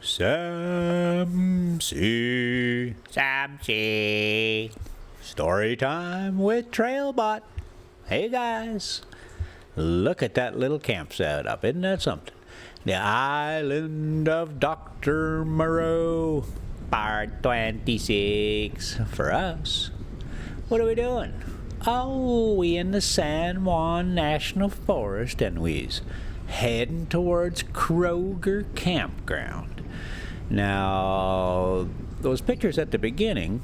Samsy. Story time with Trailbot. Hey guys, look at that little camp set up. Isn't that something? The Island of Dr. Moreau, Part 26 for us. What are we doing? Oh, we in the San Juan National Forest, and we's heading towards Kroeger Campground. Now, those pictures at the beginning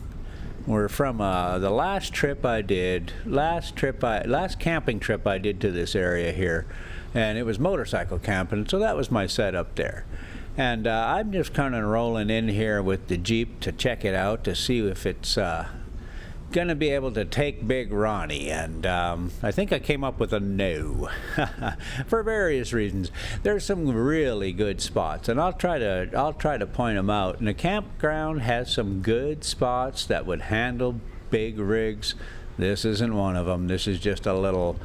were from the last camping trip I did to this area here, and it was motorcycle camping, so that was my setup there. And I'm just kind of rolling in here with the Jeep to check it out to see if it's gonna be able to take Big Ronnie, and I think I came up with a no for various reasons. There's some really good spots, and I'll try to point them out. And the campground has some good spots that would handle big rigs. This isn't one of them. This is just a little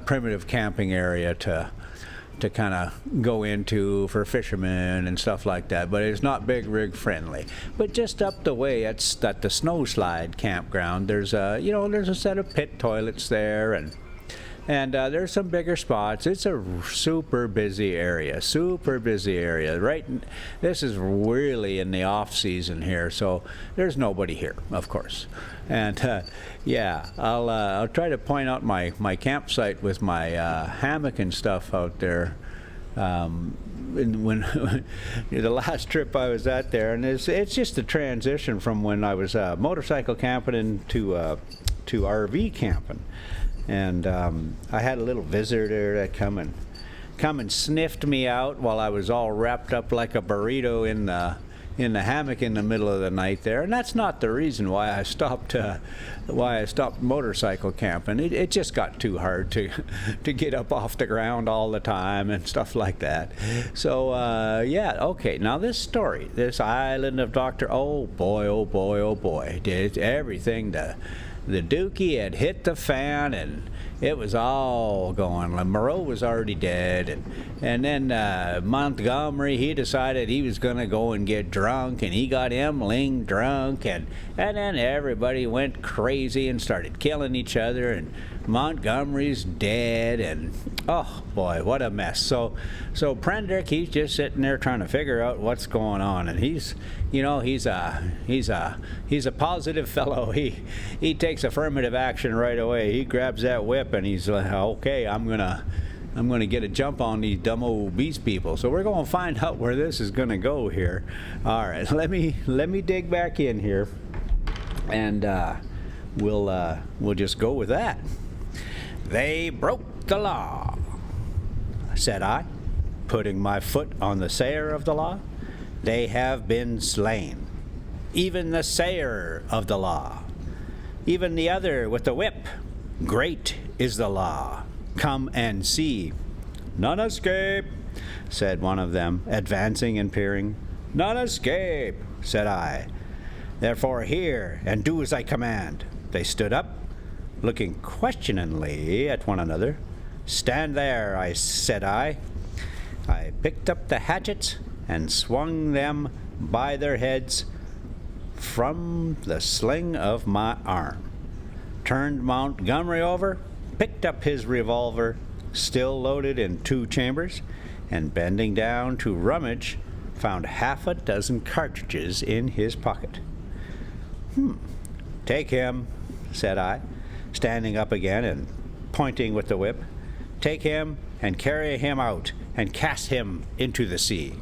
primitive camping area to kind of go into for fishermen and stuff like that, but it's not big rig friendly. But just up the way at the Snowslide campground, there's a set of pit toilets there, and there's some bigger spots. It's a super busy area. Right, this is really in the off season here, so there's nobody here, of course. And yeah, I'll try to point out my campsite with my hammock and stuff out there. When the last trip I was at there, and it's just a transition from when I was motorcycle camping into RV camping. And I had a little visitor that come and sniffed me out while I was all wrapped up like a burrito in the hammock in the middle of the night there. And that's not the reason why I stopped motorcycle camping. It just got too hard to get up off the ground all the time and stuff like that. So yeah, okay, now this story, this Island of Dr. Oh boy, did everything the dookie had hit the fan, and it was all going. Moreau was already dead, and then Montgomery, he decided he was going to go and get drunk, and he got Emling drunk, and then everybody went crazy and started killing each other, and Montgomery's dead, and oh boy, what a mess. So Prendrick, he's just sitting there trying to figure out what's going on, and he's a positive fellow. He takes affirmative action right away. He grabs that whip and he's like, okay, I'm gonna get a jump on these dumb old beast people. So we're gonna find out where this is gonna go here. All right, let me dig back in here, and we'll just go with that. They broke the law, said I, putting my foot on the sayer of the law. They have been slain, even the sayer of the law, even the other with the whip. Great is the law. Come and see. None escape, said one of them, advancing and peering. None escape, said I. Therefore hear and do as I command. They stood up, looking questioningly at one another. Stand there, said I. I picked up the hatchets and swung them by their heads from the sling of my arm, turned Montgomery over, picked up his revolver, still loaded in 2 chambers, and bending down to rummage, found half a dozen cartridges in his pocket. Take him, said I, standing up again and pointing with the whip. Take him and carry him out and cast him into the sea.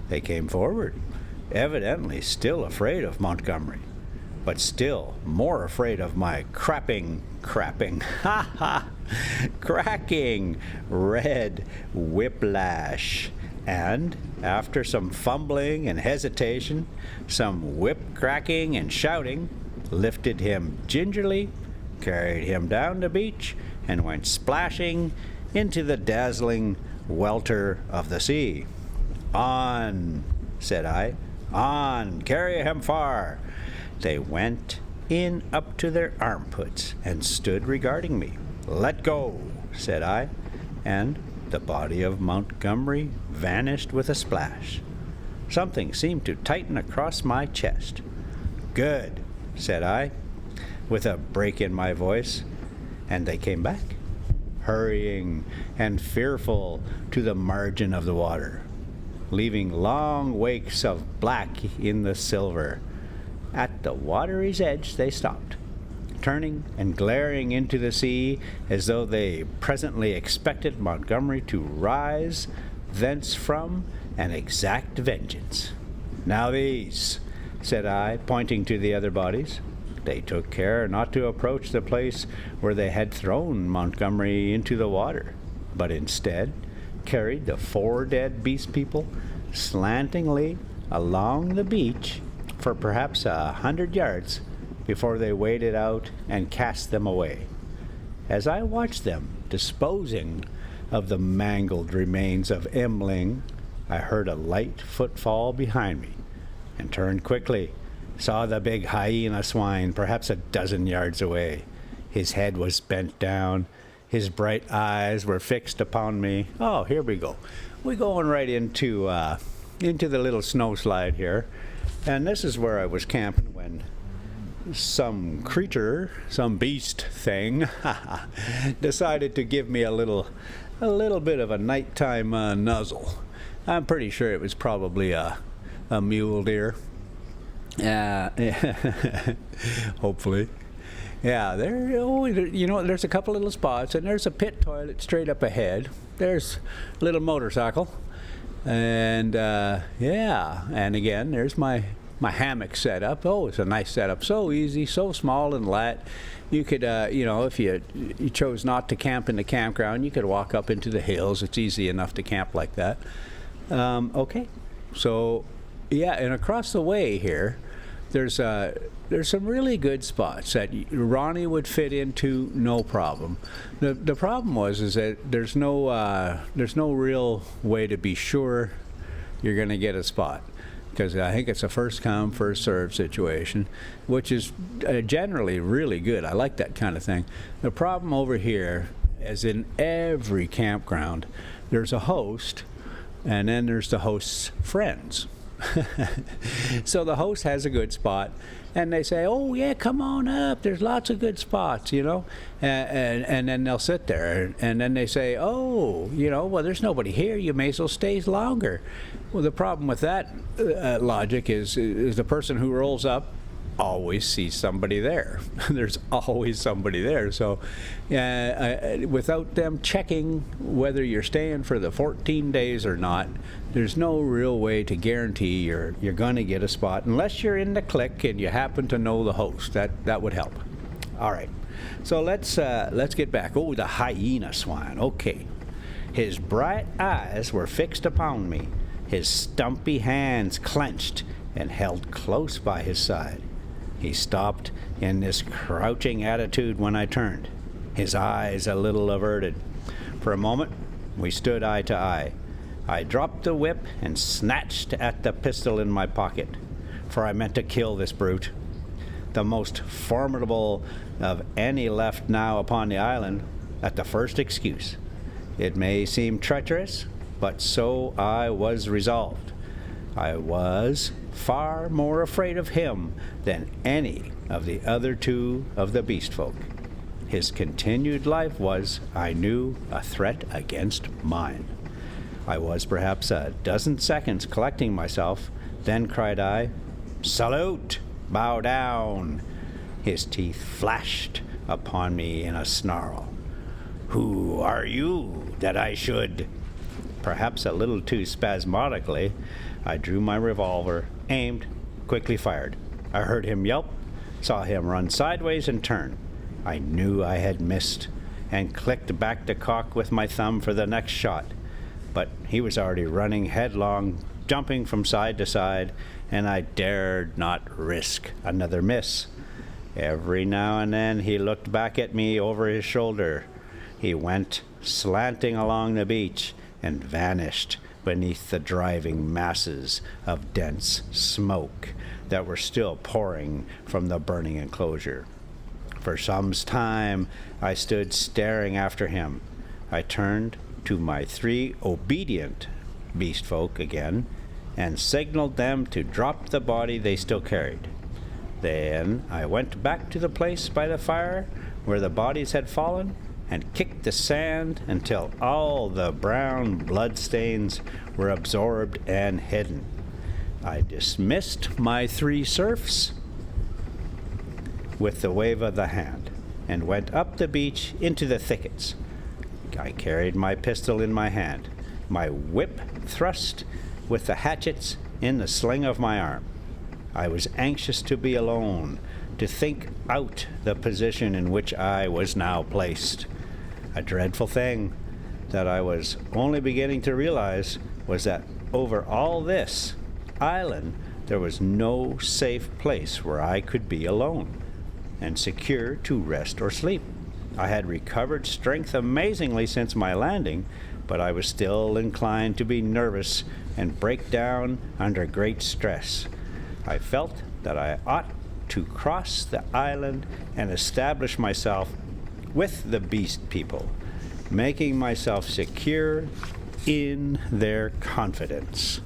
They came forward, evidently still afraid of Montgomery, but still more afraid of my cracking red whiplash. And after some fumbling and hesitation, some whip cracking and shouting, lifted him gingerly, carried him down the beach, and went splashing into the dazzling welter of the sea. On, said I, on, carry him far. They went in up to their armpits and stood regarding me. Let go, said I, and the body of Montgomery vanished with a splash. Something seemed to tighten across my chest. "Good," said I, with a break in my voice, and they came back, hurrying and fearful to the margin of the water, leaving long wakes of black in the silver. At the watery's edge they stopped, turning and glaring into the sea as though they presently expected Montgomery to rise thence from and exact vengeance. "Now these," said I, pointing to the other bodies. They took care not to approach the place where they had thrown Montgomery into the water, but instead carried the 4 dead beast people slantingly along the beach for perhaps 100 yards before they waded out and cast them away. As I watched them disposing of the mangled remains of Emling, I heard a light footfall behind me and turned quickly, saw the big hyena swine perhaps 12 yards away. His head was bent down, his bright eyes were fixed upon me. Oh, here we go. We're going right into the little snowslide here, and this is where I was camping when some creature, some beast thing, decided to give me a little bit of a nighttime nuzzle. I'm pretty sure it was probably a mule deer. Hopefully. Yeah, there's a couple little spots, and there's a pit toilet straight up ahead. There's a little motorcycle, and and again, there's my hammock setup. Oh, it's a nice setup. So easy, so small and light. You could, if you chose not to camp in the campground, you could walk up into the hills. It's easy enough to camp like that. Okay, so yeah, and across the way here, there's some really good spots that Ronnie would fit into no problem. The problem is that there's no real way to be sure you're going to get a spot, because I think it's a first come first served situation, which is generally really good. I like that kind of thing. The problem over here, as in every campground, there's a host, and then there's the host's friends. So the host has a good spot, and they say, "Oh yeah, come on up. There's lots of good spots, and then they'll sit there, and then they say, "Oh, well, there's nobody here. You may as well stay longer." Well, the problem with that logic is the person who rolls up always sees somebody there. There's always somebody there. So without them checking whether you're staying for the 14 days or not, there's no real way to guarantee you're going to get a spot, unless you're in the clique and you happen to know the host. That would help. All right, so let's get back. Oh, the hyena swine. Okay. His bright eyes were fixed upon me, his stumpy hands clenched and held close by his side. He stopped in this crouching attitude when I turned, his eyes a little averted. For a moment, we stood eye to eye. I dropped the whip and snatched at the pistol in my pocket, for I meant to kill this brute, the most formidable of any left now upon the island, at the first excuse. It may seem treacherous, but so I was resolved. I was far more afraid of him than any of the other 2 of the beast folk. His continued life was, I knew, a threat against mine. I was perhaps 12 seconds collecting myself, then cried I, "Salute! Bow down!" His teeth flashed upon me in a snarl. "Who are you that I should—" Perhaps a little too spasmodically, I drew my revolver, aimed, quickly fired. I heard him yelp, saw him run sideways and turn. I knew I had missed, and clicked back the cock with my thumb for the next shot. But he was already running headlong, jumping from side to side, and I dared not risk another miss. Every now and then he looked back at me over his shoulder. He went slanting along the beach and vanished beneath the driving masses of dense smoke that were still pouring from the burning enclosure. For some time I stood staring after him. I turned to my 3 obedient beast folk again and signaled them to drop the body they still carried. Then I went back to the place by the fire where the bodies had fallen and kicked the sand until all the brown blood stains were absorbed and hidden. I dismissed my 3 serfs with the wave of the hand and went up the beach into the thickets. I carried my pistol in my hand, my whip thrust with the hatchets in the sling of my arm. I was anxious to be alone, to think out the position in which I was now placed. A dreadful thing that I was only beginning to realize was that over all this island there was no safe place where I could be alone and secure to rest or sleep. I had recovered strength amazingly since my landing, but I was still inclined to be nervous and break down under great stress. I felt that I ought to cross the island and establish myself with the beast people, making myself secure in their confidence.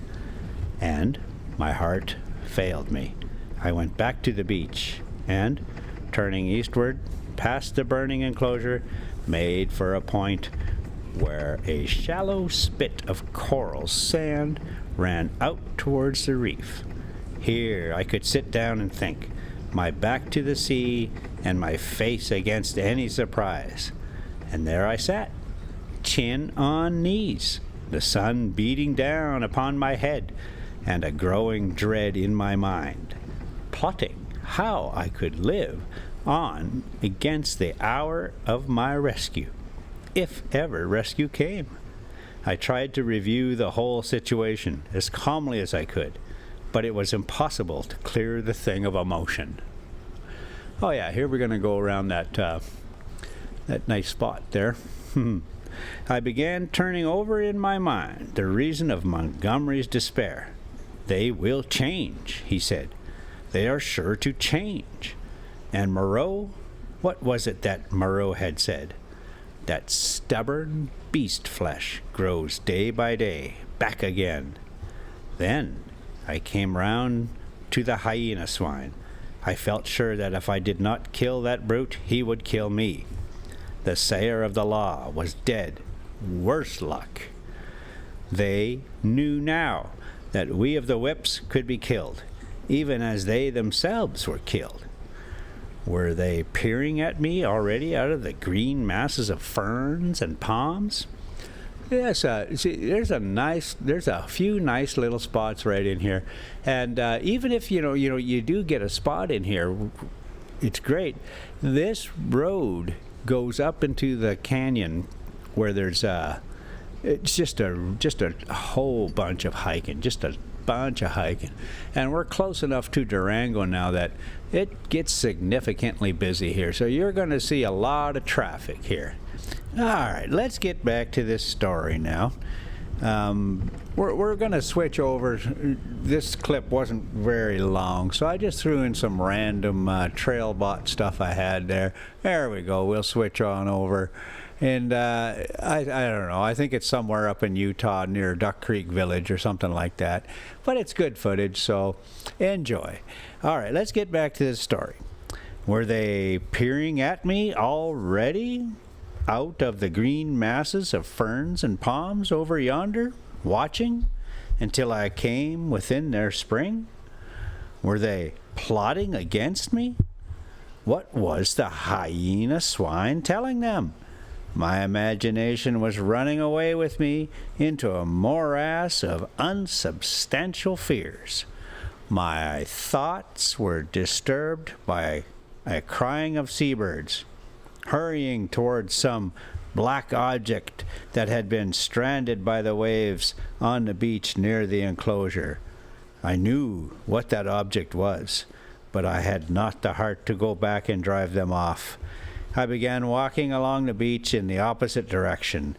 And my heart failed me. I went back to the beach and, turning eastward past the burning enclosure, made for a point where a shallow spit of coral sand ran out towards the reef. Here I could sit down and think, my back to the sea and my face against any surprise. And there I sat, chin on knees, the sun beating down upon my head, and a growing dread in my mind, plotting how I could live on against the hour of my rescue, if ever rescue came. I tried to review the whole situation as calmly as I could, but it was impossible to clear the thing of emotion. Oh yeah, here we're going to go around that nice spot there. I began turning over in my mind the reason of Montgomery's despair. They will change, he said. They are sure to change. And Moreau, what was it that Moreau had said? That stubborn beast flesh grows day by day back again. Then I came round to the hyena swine. I felt sure that if I did not kill that brute, he would kill me. The sayer of the law was dead. Worse luck. They knew now that we of the whips could be killed, even as they themselves were killed. Were they peering at me already out of the green masses of ferns and palms? Yes, see, there's a few nice little spots right in here, and even if you do get a spot in here, it's great. This road goes up into the canyon where there's it's just a whole bunch of hiking, and we're close enough to Durango now that it gets significantly busy here, so you're going to see a lot of traffic here. All right, let's get back to this story now. We're going to switch over. This clip wasn't very long, so I just threw in some random trail bot stuff I had there. There we go. We'll switch on over. And I don't know. I think it's somewhere up in Utah near Duck Creek Village or something like that. But it's good footage, so enjoy. All right, let's get back to this story. Were they peering at me already? Out of the green masses of ferns and palms over yonder, watching until I came within their spring? Were they plotting against me? What was the hyena swine telling them? My imagination was running away with me into a morass of unsubstantial fears. My thoughts were disturbed by a crying of seabirds, hurrying towards some black object that had been stranded by the waves on the beach near the enclosure. I knew what that object was, but I had not the heart to go back and drive them off. I began walking along the beach in the opposite direction,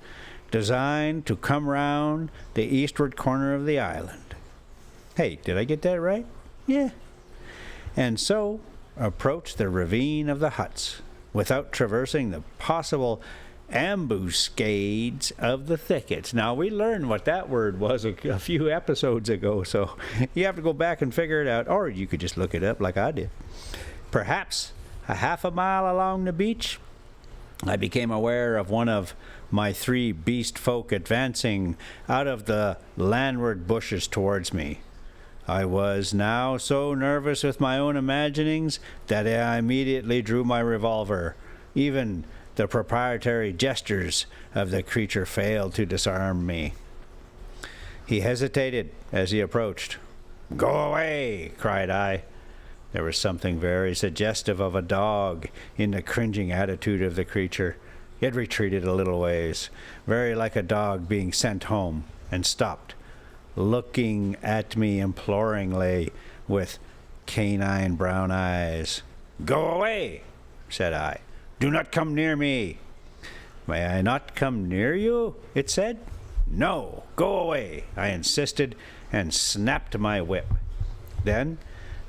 designed to come round the eastward corner of the island. Hey, did I get that right? Yeah. And so approached the ravine of the huts, without traversing the possible ambuscades of the thickets. Now, we learned what that word was a few episodes ago, so you have to go back and figure it out, or you could just look it up like I did. Perhaps a half a mile along the beach, I became aware of one of my 3 beast folk advancing out of the landward bushes towards me. I was now so nervous with my own imaginings that I immediately drew my revolver. Even the proprietary gestures of the creature failed to disarm me. He hesitated as he approached. "Go away!" cried I. There was something very suggestive of a dog in the cringing attitude of the creature. It retreated a little ways, very like a dog being sent home, and stopped, looking at me imploringly with canine brown eyes. "Go away," said I. "Do not come near me." "May I not come near you?" it said. "No, go away," I insisted, and snapped my whip. Then,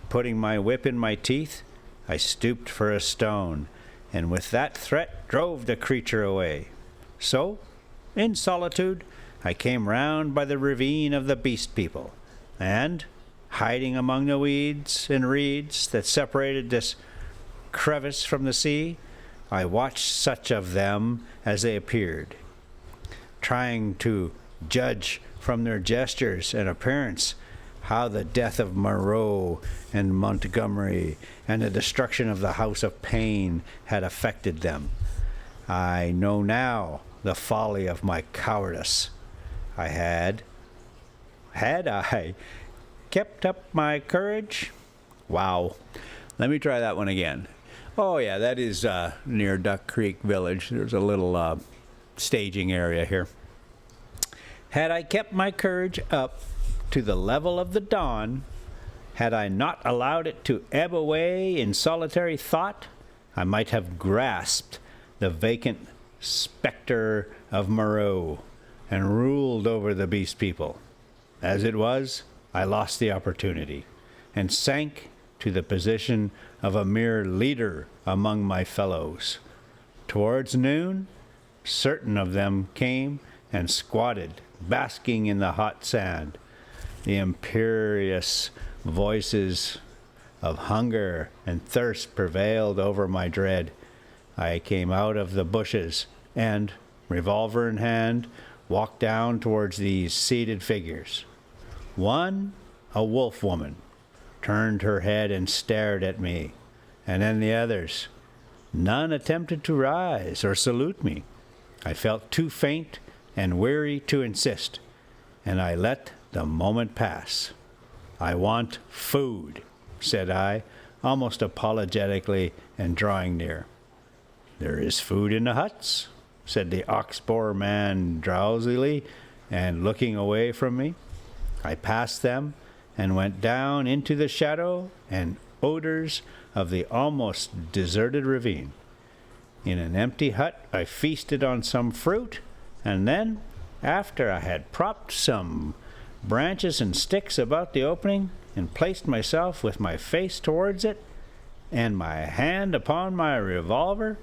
putting my whip in my teeth, I stooped for a stone, and with that threat drove the creature away. So, in solitude, I came round by the ravine of the beast people, and, hiding among the weeds and reeds that separated this crevice from the sea, I watched such of them as they appeared, trying to judge from their gestures and appearance how the death of Moreau and Montgomery and the destruction of the House of Pain had affected them. I know now the folly of my cowardice. Had I kept up my courage? Wow. Let me try that one again. Oh yeah, that is near Duck Creek Village. There's a little staging area here. Had I kept my courage up to the level of the dawn, had I not allowed it to ebb away in solitary thought, I might have grasped the vacant specter of Moreau and ruled over the beast people. As it was, I lost the opportunity and sank to the position of a mere leader among my fellows. Towards noon, certain of them came and squatted, basking in the hot sand. The imperious voices of hunger and thirst prevailed over my dread. I came out of the bushes and, revolver in hand, walked down towards these seated figures. One, a wolf woman, turned her head and stared at me, and then the others. None attempted to rise or salute me. I felt too faint and weary to insist, and I let the moment pass. "I want food," said I, almost apologetically, and drawing near. "There is food in the huts," said the ox-boar man drowsily, and looking away from me. I passed them and went down into the shadow and odors of the almost deserted ravine. In an empty hut I feasted on some fruit, and then, after I had propped some branches and sticks about the opening and placed myself with my face towards it and my hand upon my revolver,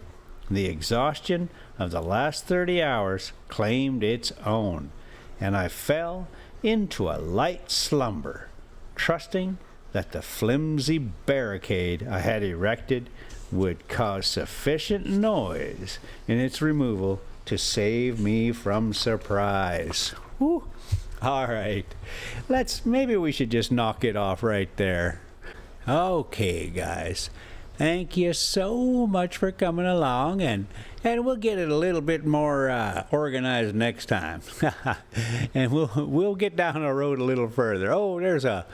the exhaustion of the last 30 hours claimed its own, and I fell into a light slumber, trusting that the flimsy barricade I had erected would cause sufficient noise in its removal to save me from surprise. Whew. All right, maybe we should just knock it off right there. Okay, guys. Thank you so much for coming along, and we'll get it a little bit more organized next time. And we'll get down the road a little further. Oh, there's a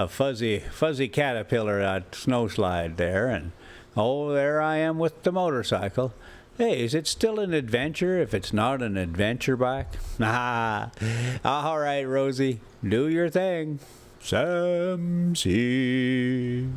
fuzzy caterpillar snowslide there, and oh, there I am with the motorcycle. Hey, is it still an adventure if it's not an adventure bike? All right, Rosie, do your thing. Sam C.